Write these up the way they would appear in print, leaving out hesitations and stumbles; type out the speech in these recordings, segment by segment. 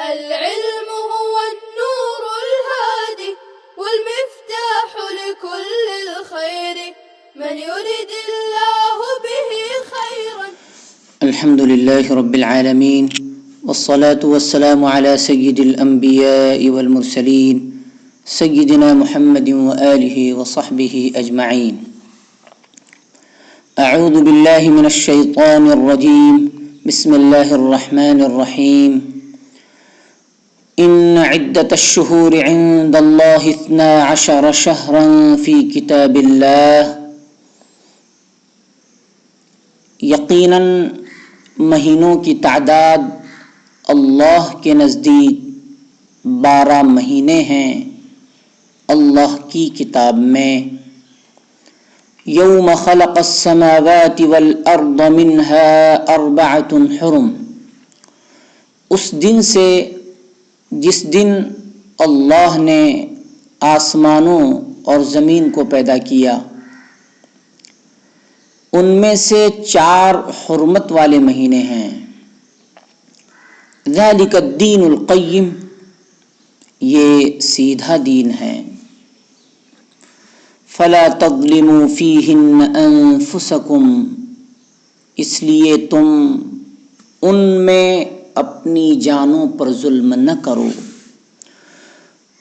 العلم هو النور الهادي والمفتاح لكل الخير من يرد الله به خيرا. الحمد لله رب العالمين والصلاة والسلام على سيد الأنبياء والمرسلين سيدنا محمد وآله وصحبه أجمعين. أعوذ بالله من الشيطان الرجيم. بسم الله الرحمن الرحيم. إن عدة الشهور عند الله 12 شهرا في كتاب الله. یقیناً مہینوں کی تعداد اللہ کے نزدیک 12 مہینے ہیں اللہ کی کتاب میں. یوم خلق السماوات والارض منها 4 حرم. اس دن سے جس دن اللہ نے آسمانوں اور زمین کو پیدا کیا، ان میں سے 4 حرمت والے مہینے ہیں. ذالک الدین القیم، یہ سیدھا دین ہے. فلا تظلموا فیہن انفسکم، اس لیے تم ان میں اپنی جانوں پر ظلم نہ کرو.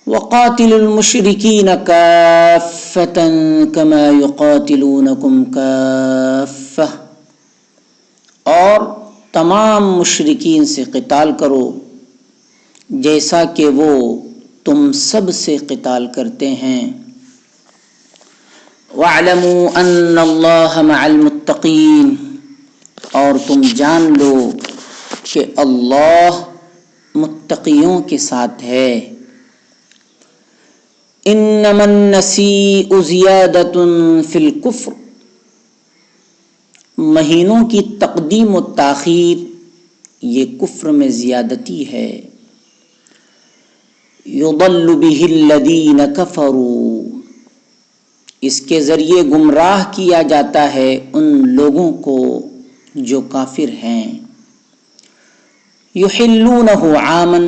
وقاتلوا المشرکین کافۃ کما یقاتلونکم کافۃ، اور تمام مشرکین سے قتال کرو جیسا کہ وہ تم سب سے قتال کرتے ہیں. وَاعْلَمُوا أَنَّ اللَّهَ مَعَ الْمُتَّقِينَ، اور تم جان لو کہ اللہ متقیوں کے ساتھ ہے. انما النسیء زیادۃ فی الکفر، مہینوں کی تقدیم و تاخیر یہ کفر میں زیادتی ہے. یضل بہ الذین کفروا، اس کے ذریعے گمراہ کیا جاتا ہے ان لوگوں کو جو کافر ہیں. یحلونہ عاما،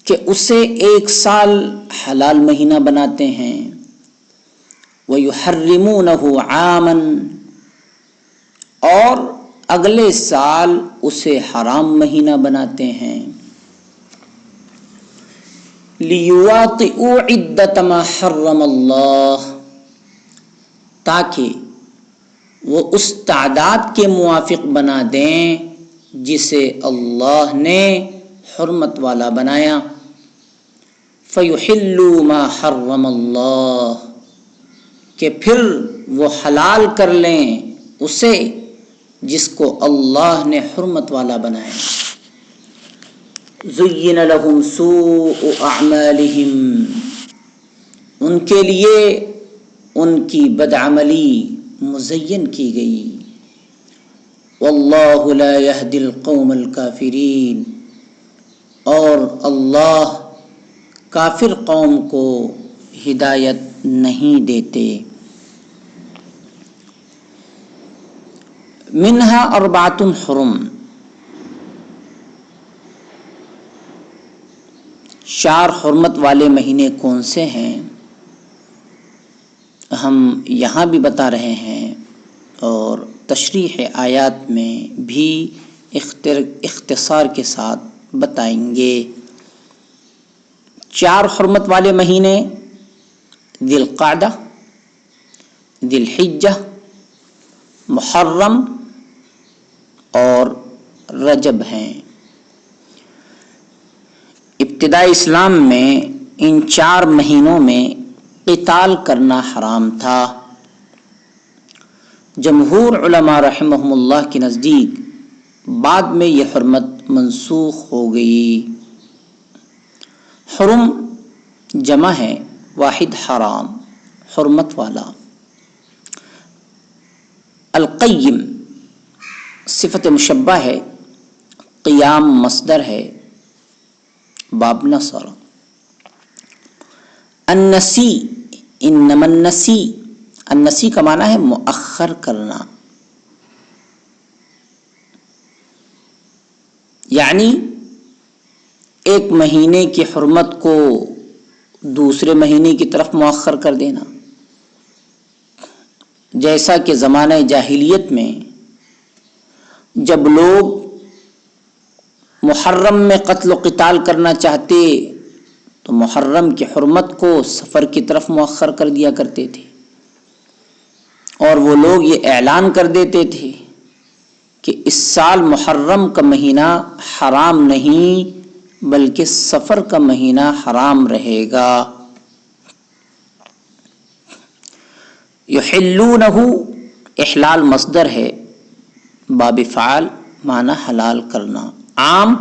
کہ اسے 1 سال حلال مہینہ بناتے ہیں. ویحرمونہ عاما، اور اگلے سال اسے حرام مہینہ بناتے ہیں. لیواطئوا عدۃ ما حرم اللہ، تاکہ وہ اس تعداد کے موافق بنا دیں جسے اللہ نے حرمت والا بنایا. فیحلوا ما حرم اللہ، کہ پھر وہ حلال کر لیں اسے جس کو اللہ نے حرمت والا بنایا. زین لہم سوء اعمالہم، ان کے لیے ان کی بدعملی مزین کی گئی. واللہ لا یہدی القوم الکافرین، اور اللہ کافر قوم کو ہدایت نہیں دیتے. منہا 4 حرم، 4 حرمت والے مہینے کون سے ہیں ہم یہاں بھی بتا رہے ہیں اور تشریح آیات میں بھی اختصار کے ساتھ بتائیں گے. 4 حرمت والے مہینے ذی القعدہ، ذی الحجہ، محرم اور رجب ہیں. ابتدائی اسلام میں ان 4 مہینوں میں قتال کرنا حرام تھا. جمہور علماء رحمہم اللہ کے نزدیک بعد میں یہ حرمت منسوخ ہو گئی. حرم جمع ہے واحد حرام، حرمت والا. القیم صفت مشبہ ہے، قیام مصدر ہے، باب نصر. النسی، انما النسی، النسی کا معنی ہے مؤخر کرنا، یعنی ایک مہینے کی حرمت کو دوسرے مہینے کی طرف مؤخر کر دینا، جیسا کہ زمانہ جاہلیت میں جب لوگ محرم میں قتل و قتال کرنا چاہتے تو محرم کی حرمت کو صفر کی طرف مؤخر کر دیا کرتے تھے، اور وہ لوگ یہ اعلان کر دیتے تھے کہ اس سال محرم کا مہینہ حرام نہیں بلکہ صفر کا مہینہ حرام رہے گا۔ یحلونہ احلال مصدر ہے، باب فعال معنی حلال کرنا، عام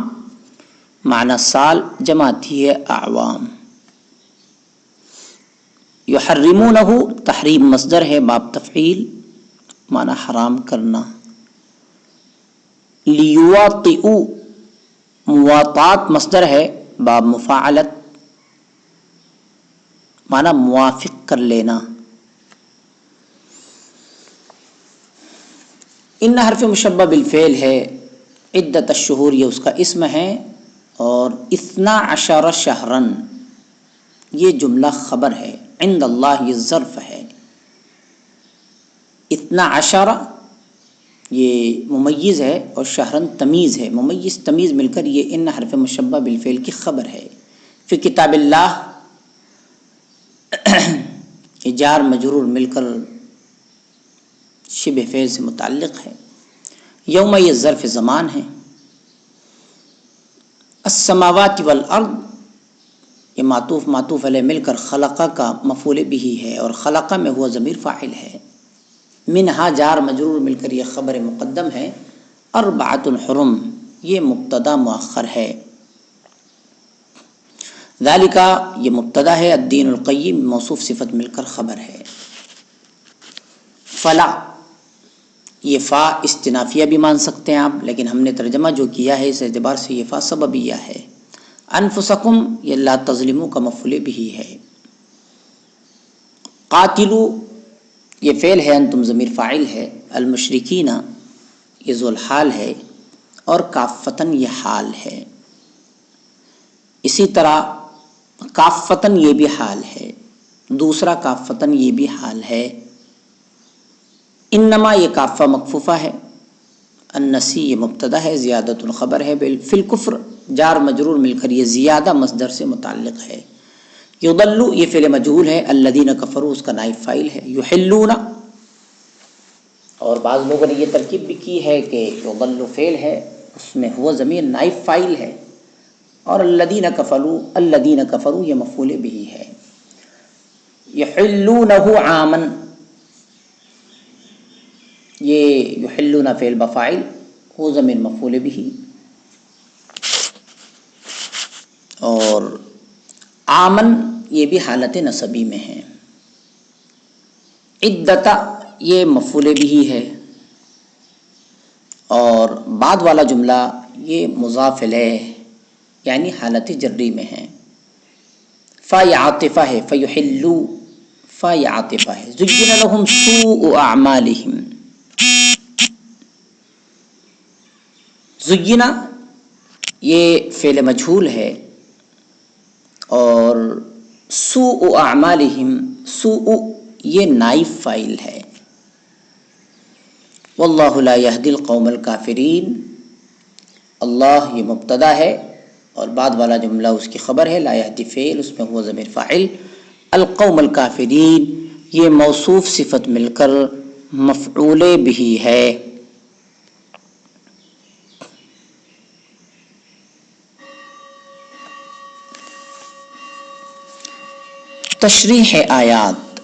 معنی سال، جمع تھی ہے اعوام۔ یحرمونہ تحریم مصدر ہے، باب تفعیل معنی حرام کرنا۔ لیواطئوا مواطات مصدر ہے، باب مفاعلت معنی موافق کر لینا۔ ان حرف مشبہ بالفعل ہے، عدت الشہور یہ اس کا اسم ہے، اور 12 شہرن یہ جملہ خبر ہے، عند اللہ یہ ظرف ہے، 12 یہ ممیز ہے اور شہرن تمیز ہے، ممیز تمیز مل کر یہ ان حرف مشبہ بالفعل کی خبر ہے۔ فی کتاب اللہ یہ جار مجرور مل کر شبہ فعل سے متعلق ہے، یوم یہ ظرف زمان ہے، السماوات والارض یہ معطوف علیہ مل کر خلقہ کا مفعول بھی ہے، اور خلقہ میں ہوا ضمیر فاعل ہے، منہا جار مجرور مل کر یہ خبر مقدم ہے، اربعۃ حرم یہ مبتدا مؤخر ہے، ذالک یہ مبتدا ہے، الدین القیم موصوف صفت مل کر خبر ہے۔ فلا یہ فا استنافیہ بھی مان سکتے ہیں آپ، لیکن ہم نے ترجمہ جو کیا ہے اس اعتبار سے یہ فا سببیہ ہے۔ انفسکم یہ لا تظلموا کا مفعول بھی ہے۔ قاتلو یہ فعل ہے، انتم ضمیر فاعل ہے، المشرکین یہ ذو الحال ہے، اور کافتن یہ حال ہے، اسی طرح کافتن یہ بھی حال ہے، دوسرا کافتن یہ بھی حال ہے۔ انما یہ کافہ مکفوفہ ہے، النسی یہ مبتدا ہے، زیادت الخبر ہے، فی الکفر جار مجرور مل کر یہ زیادہ مصدر سے متعلق ہے۔ یضلوا یہ فعل مجہول ہے، الذین کفروا اس کا نائب فاعل ہے۔ یحلون اور بعض لوگوں نے یہ ترکیب بھی کی ہے کہ یضل فعل ہے، اس میں ہوا ضمیر نائب فاعل ہے، اور الذین کفروا یہ مفعول بھی ہے۔ یحلونہ عاما یہ یحلون فعل بفاعل ہو ضمیر مفعول بھی، اور آمن یہ بھی حالت نصبی میں ہے۔ عدت یہ مفعول بھی ہے، اور بعد والا جملہ یہ مضاف الیہ یعنی حالت جری میں ہے۔ فا یہ عاطفہ ہے، فیحلو فا یہ عاطفہ ہے۔ زین لہم سوء اعمالہم زینا یہ فعل مجہول ہے، اور سوء اعمالہم سوء یہ نائب فاعل ہے۔ واللہ لا یہدی القوم الکافرین اللہ یہ مبتدا ہے، اور بعد والا جملہ اس کی خبر ہے، لا یہدی فعل اس میں ہوا ضمیر فاعل، القوم الکافرین یہ موصوف صفت مل کر مفعول بھی ہے۔ تشریح آیات،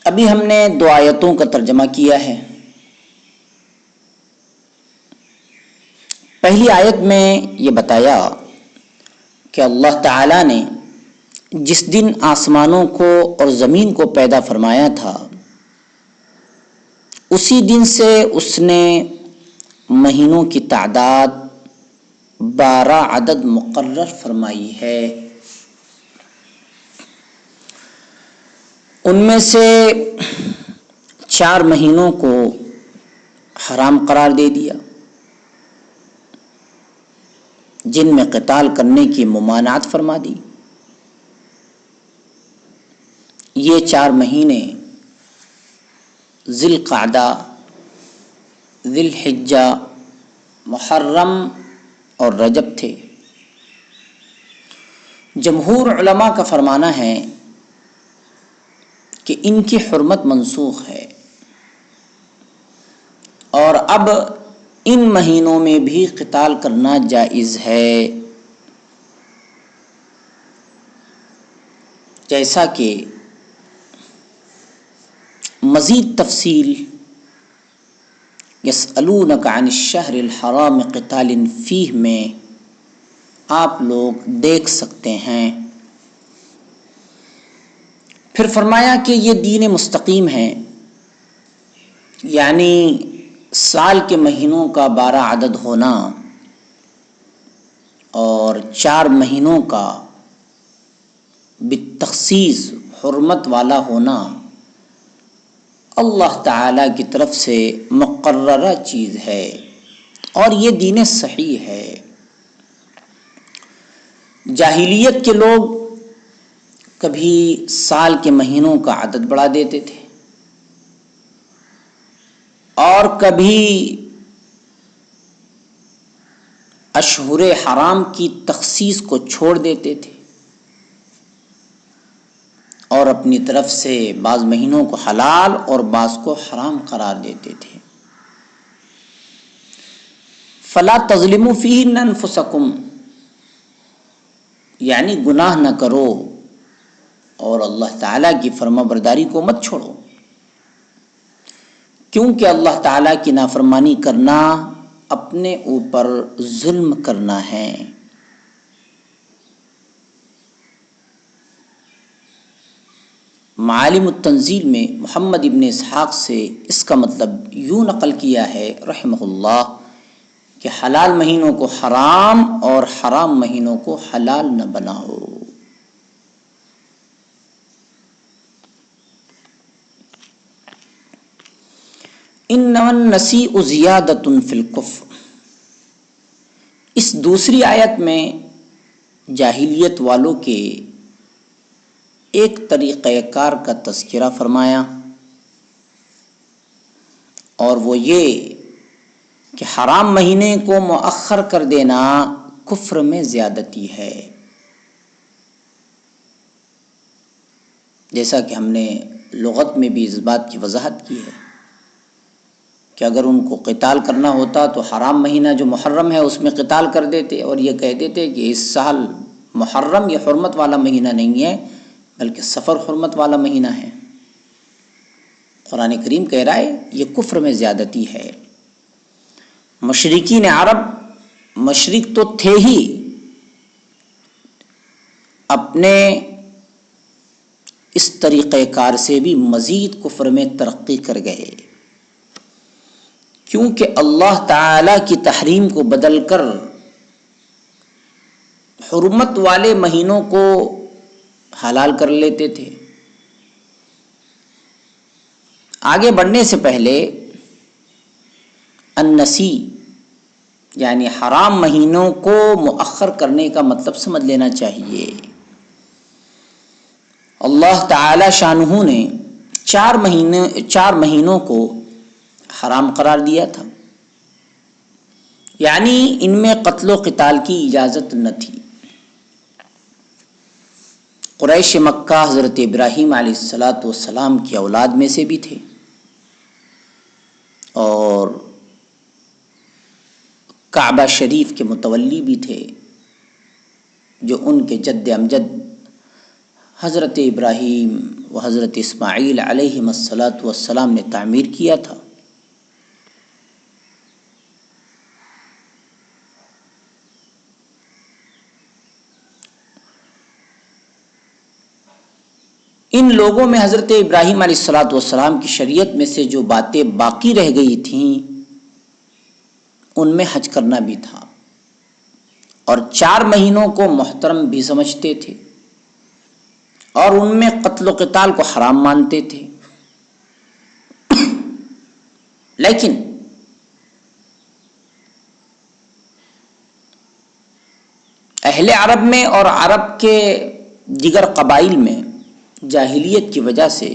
ابھی ہم نے 2 آیتوں کا ترجمہ کیا ہے۔ پہلی آیت میں یہ بتایا کہ اللہ تعالیٰ نے جس دن آسمانوں کو اور زمین کو پیدا فرمایا تھا اسی دن سے اس نے مہینوں کی تعداد 12 عدد مقرر فرمائی ہے۔ ان میں سے 4 مہینوں کو حرام قرار دے دیا جن میں قتال کرنے کی ممانعت فرما دی۔ یہ 4 مہینے ذی القعدہ، ذی الحجہ، محرم اور رجب تھے۔ جمہور علماء کا فرمانا ہے کہ ان کی حرمت منسوخ ہے اور اب ان مہینوں میں بھی قتال کرنا جائز ہے، جیسا کہ مزید تفصیل یسألونک عن الشہر الحرام قتال فیہ میں آپ لوگ دیکھ سکتے ہیں۔ پھر فرمایا کہ یہ دین مستقیم ہے، یعنی سال کے مہینوں کا 12 عدد ہونا اور 4 مہینوں کا بالتخصیص حرمت والا ہونا اللہ تعالی کی طرف سے مقررہ چیز ہے اور یہ دین صحیح ہے۔ جاہلیت کے لوگ کبھی سال کے مہینوں کا عدد بڑھا دیتے تھے اور کبھی اشہر حرام کی تخصیص کو چھوڑ دیتے تھے اور اپنی طرف سے بعض مہینوں کو حلال اور بعض کو حرام قرار دیتے تھے۔ فلا تظلموا فیہن انفسکم، یعنی گناہ نہ کرو اور اللہ تعالیٰ کی فرما برداری کو مت چھوڑو، کیونکہ اللہ تعالیٰ کی نافرمانی کرنا اپنے اوپر ظلم کرنا ہے۔ معالم التنزیل میں محمد ابن اسحاق سے اس کا مطلب یوں نقل کیا ہے رحمہ اللہ کہ حلال مہینوں کو حرام اور حرام مہینوں کو حلال نہ بناؤ۔ انما النسیء زیادۃ فی الکفر، اس دوسری آیت میں جاہلیت والوں کے ایک طریقہ کار کا تذکرہ فرمایا اور وہ یہ کہ حرام مہینے کو مؤخر کر دینا کفر میں زیادتی ہے، جیسا کہ ہم نے لغت میں بھی اس بات کی وضاحت کی ہے کہ اگر ان کو قتال کرنا ہوتا تو حرام مہینہ جو محرم ہے اس میں قتال کر دیتے اور یہ کہہ دیتے کہ اس سال محرم یہ حرمت والا مہینہ نہیں ہے بلکہ سفر حرمت والا مہینہ ہے۔ قرآن کریم کہہ رہا ہے یہ کفر میں زیادتی ہے۔ مشرکین عرب مشرک تو تھے ہی، اپنے اس طریقہ کار سے بھی مزید کفر میں ترقی کر گئے، کیونکہ اللہ تعالی کی تحریم کو بدل کر حرمت والے مہینوں کو حلال کر لیتے تھے۔ آگے بڑھنے سے پہلے النسی یعنی حرام مہینوں کو مؤخر کرنے کا مطلب سمجھ لینا چاہیے۔ اللہ تعالی شانہ نے 4 مہینوں کو حرام قرار دیا تھا، یعنی ان میں قتل و قتال کی اجازت نہ تھی۔ قریش مکہ حضرت ابراہیم علیہ السلام کی اولاد میں سے بھی تھے اور کعبہ شریف کے متولی بھی تھے، جو ان کے جد امجد حضرت ابراہیم و حضرت اسماعیل علیہم السلام نے تعمیر کیا تھا۔ ان لوگوں میں حضرت ابراہیم علیہ السلام کی شریعت میں سے جو باتیں باقی رہ گئی تھیں ان میں حج کرنا بھی تھا اور 4 مہینوں کو محترم بھی سمجھتے تھے اور ان میں قتل و قتال کو حرام مانتے تھے۔ لیکن اہل عرب میں اور عرب کے دیگر قبائل میں جاہلیت کی وجہ سے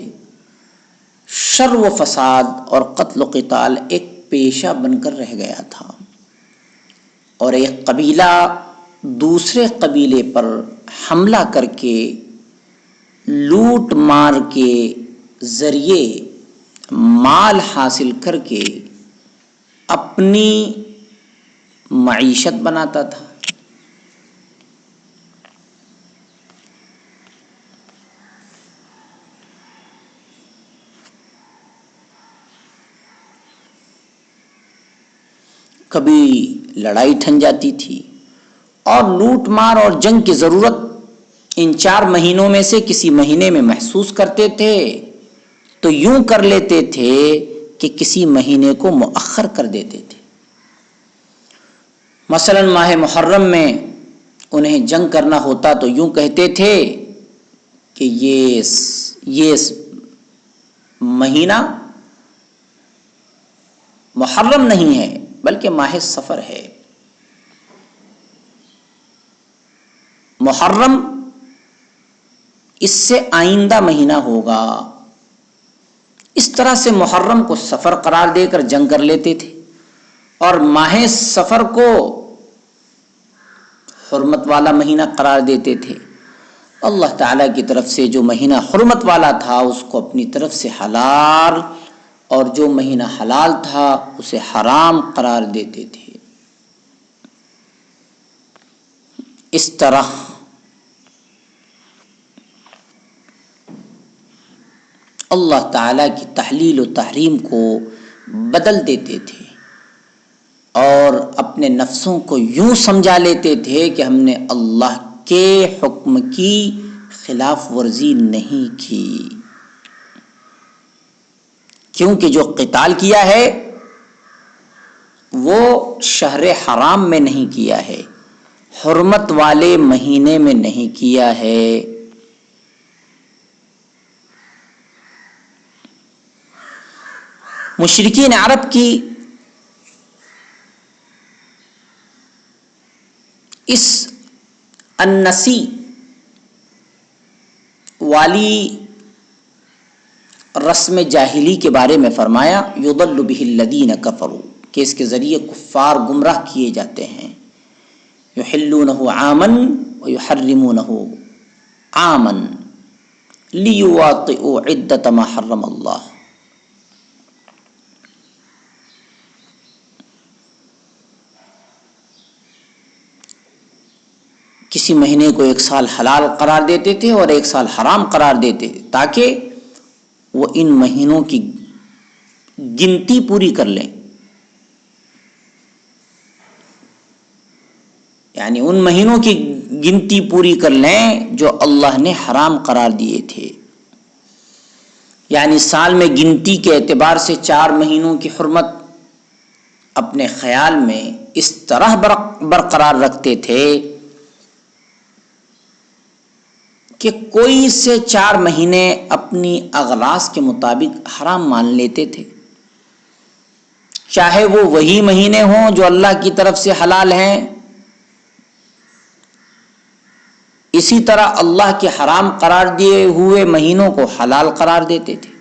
شر و فساد اور قتل و قتال ایک پیشہ بن کر رہ گیا تھا، اور ایک قبیلہ دوسرے قبیلے پر حملہ کر کے لوٹ مار کے ذریعے مال حاصل کر کے اپنی معیشت بناتا تھا۔ کبھی لڑائی ٹھن جاتی تھی اور لوٹ مار اور جنگ کی ضرورت ان 4 مہینوں میں سے کسی مہینے میں محسوس کرتے تھے تو یوں کر لیتے تھے کہ کسی مہینے کو مؤخر کر دیتے تھے۔ مثلا ماہ محرم میں انہیں جنگ کرنا ہوتا تو یوں کہتے تھے کہ یہ مہینہ محرم نہیں ہے بلکہ ماہ سفر ہے، محرم اس سے آئندہ مہینہ ہوگا۔ اس طرح سے محرم کو سفر قرار دے کر جنگ کر لیتے تھے، اور ماہ سفر کو حرمت والا مہینہ قرار دیتے تھے۔ اللہ تعالیٰ کی طرف سے جو مہینہ حرمت والا تھا اس کو اپنی طرف سے حلال، اور جو مہینہ حلال تھا اسے حرام قرار دیتے تھے۔ اس طرح اللہ تعالیٰ کی تحلیل و تحریم کو بدل دیتے تھے اور اپنے نفسوں کو یوں سمجھا لیتے تھے کہ ہم نے اللہ کے حکم کی خلاف ورزی نہیں کی، کیونکہ جو قتال کیا ہے وہ شہر حرام میں نہیں کیا ہے، حرمت والے مہینے میں نہیں کیا ہے۔ مشرکین عرب کی اس النسی والی رسم جاہلی کے بارے میں فرمایا یضل بہ الذین کفروا، کہ اس کے ذریعے کفار گمراہ کیے جاتے ہیں۔ یحلونہ عاما ویحرمونہ عاما لیواطئوا عدۃ ما حرم اللہ۔ کسی مہینے کو 1 سال حلال قرار دیتے تھے اور 1 سال حرام قرار دیتے تھے تاکہ وہ ان مہینوں کی گنتی پوری کر لیں، یعنی ان مہینوں کی گنتی پوری کر لیں جو اللہ نے حرام قرار دیے تھے۔ یعنی سال میں گنتی کے اعتبار سے 4 مہینوں کی حرمت اپنے خیال میں اس طرح برقرار رکھتے تھے کہ کوئی سے 4 مہینے اپنی اغلاس کے مطابق حرام مان لیتے تھے، چاہے وہ وہی مہینے ہوں جو اللہ کی طرف سے حلال ہیں۔ اسی طرح اللہ کے حرام قرار دیے ہوئے مہینوں کو حلال قرار دیتے تھے،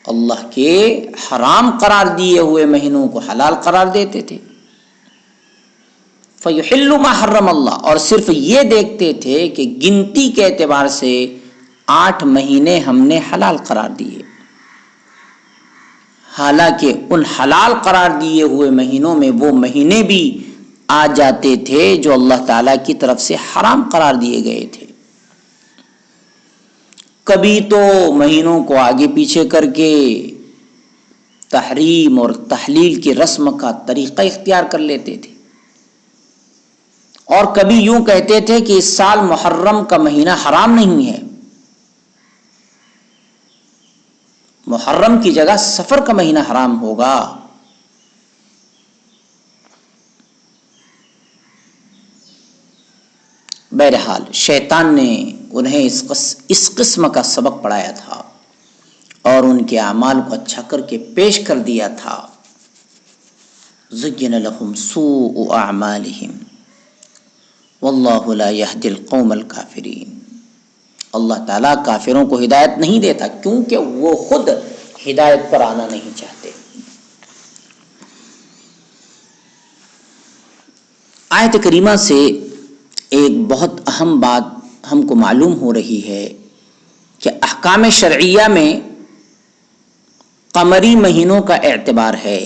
اللہ کے حرام قرار دیے ہوئے مہینوں کو حلال قرار دیتے تھے۔ فَيُحِلُّ مَا حَرَّمَ اللَّهُ، اور صرف یہ دیکھتے تھے کہ گنتی کے اعتبار سے 8 مہینے ہم نے حلال قرار دیے، حالانکہ ان حلال قرار دیے ہوئے مہینوں میں وہ مہینے بھی آ جاتے تھے جو اللہ تعالیٰ کی طرف سے حرام قرار دیے گئے تھے۔ کبھی تو مہینوں کو آگے پیچھے کر کے تحریم اور تحلیل کی رسم کا طریقہ اختیار کر لیتے تھے، اور کبھی یوں کہتے تھے کہ اس سال محرم کا مہینہ حرام نہیں ہے، محرم کی جگہ سفر کا مہینہ حرام ہوگا۔ بہرحال شیطان نے انہیں اس قسم کا سبق پڑھایا تھا اور ان کے اعمال کو اچھا کر کے پیش کر دیا تھا. زین لهم سوء اعمالهم واللہ لا یہدی القوم الکافرین. اللہ تعالیٰ کافروں کو ہدایت نہیں دیتا کیونکہ وہ خود ہدایت پر آنا نہیں چاہتے. آیت کریمہ سے ایک بہت اہم بات ہم کو معلوم ہو رہی ہے کہ احکام شرعیہ میں قمری مہینوں کا اعتبار ہے،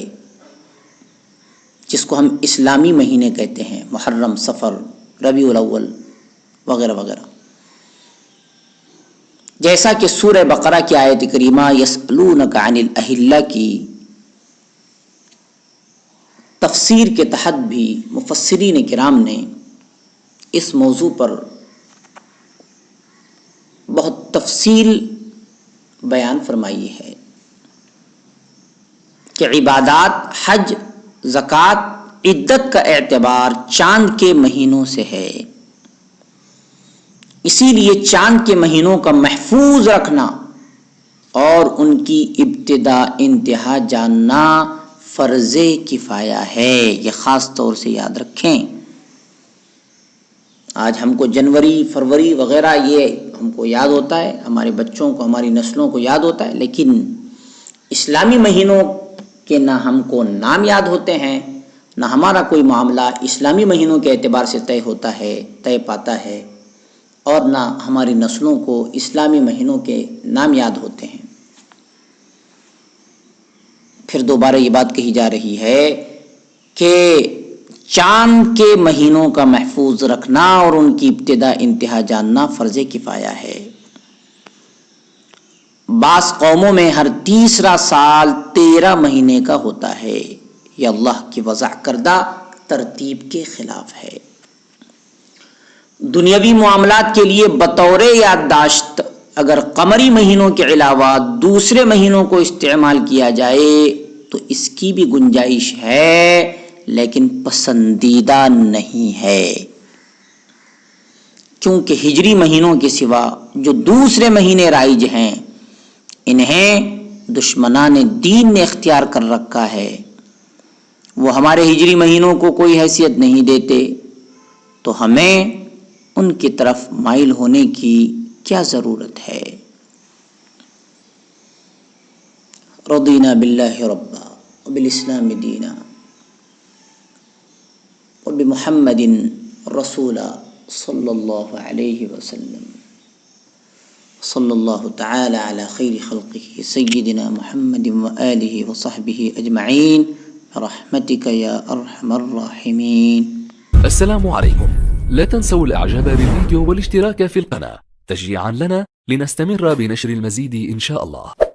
جس کو ہم اسلامی مہینے کہتے ہیں، محرم، صفر، ربیع الاول وغیرہ وغیرہ. جیسا کہ سورہ بقرہ کی آیت کریمہ یسألونک عن الاہلہ کی تفسیر کے تحت بھی مفسرین کرام نے اس موضوع پر بہت تفصیل بیان فرمائی ہے کہ عبادات، حج، زکوٰۃ، عدت کا اعتبار چاند کے مہینوں سے ہے. اسی لیے چاند کے مہینوں کا محفوظ رکھنا اور ان کی ابتدا انتہا جاننا فرض کفایہ ہے. یہ خاص طور سے یاد رکھیں. آج ہم کو جنوری، فروری وغیرہ یہ ہم کو یاد ہوتا ہے، ہمارے بچوں کو، ہماری نسلوں کو یاد ہوتا ہے، لیکن اسلامی مہینوں کے نہ ہم کو نام یاد ہوتے ہیں، نہ ہمارا کوئی معاملہ اسلامی مہینوں کے اعتبار سے طے ہوتا ہے، طے پاتا ہے، اور نہ ہماری نسلوں کو اسلامی مہینوں کے نام یاد ہوتے ہیں. پھر دوبارہ یہ بات کہی جا رہی ہے کہ چاند کے مہینوں کا محفوظ رکھنا اور ان کی ابتدا انتہا جاننا فرض کفایہ ہے. بعض قوموں میں ہر تیسرا سال 13 مہینے کا ہوتا ہے. یہ اللہ کی وضع کردہ ترتیب کے خلاف ہے. دنیاوی معاملات کے لیے بطور یادداشت اگر قمری مہینوں کے علاوہ دوسرے مہینوں کو استعمال کیا جائے تو اس کی بھی گنجائش ہے، لیکن پسندیدہ نہیں ہے، کیونکہ ہجری مہینوں کے سوا جو دوسرے مہینے رائج ہیں انہیں دشمنان دین نے اختیار کر رکھا ہے. وہ ہمارے ہجری مہینوں کو کوئی حیثیت نہیں دیتے، تو ہمیں ان کی طرف مائل ہونے کی کیا ضرورت ہے. رضینا باللہ ربا وبالاسلام دینا وبمحمد رسولا صلی اللہ علیہ وسلم. صلی اللہ تعالی علی خیر خلقہ سیدنا محمد وآلہ وصحبہ اجمعین برحمتک یا ارحم الراحمین. السلام عليكم. لا تنسوا الاعجاب بالفيديو والاشتراك في القناة تشجيعا لنا لنستمر بنشر المزيد إن شاء الله.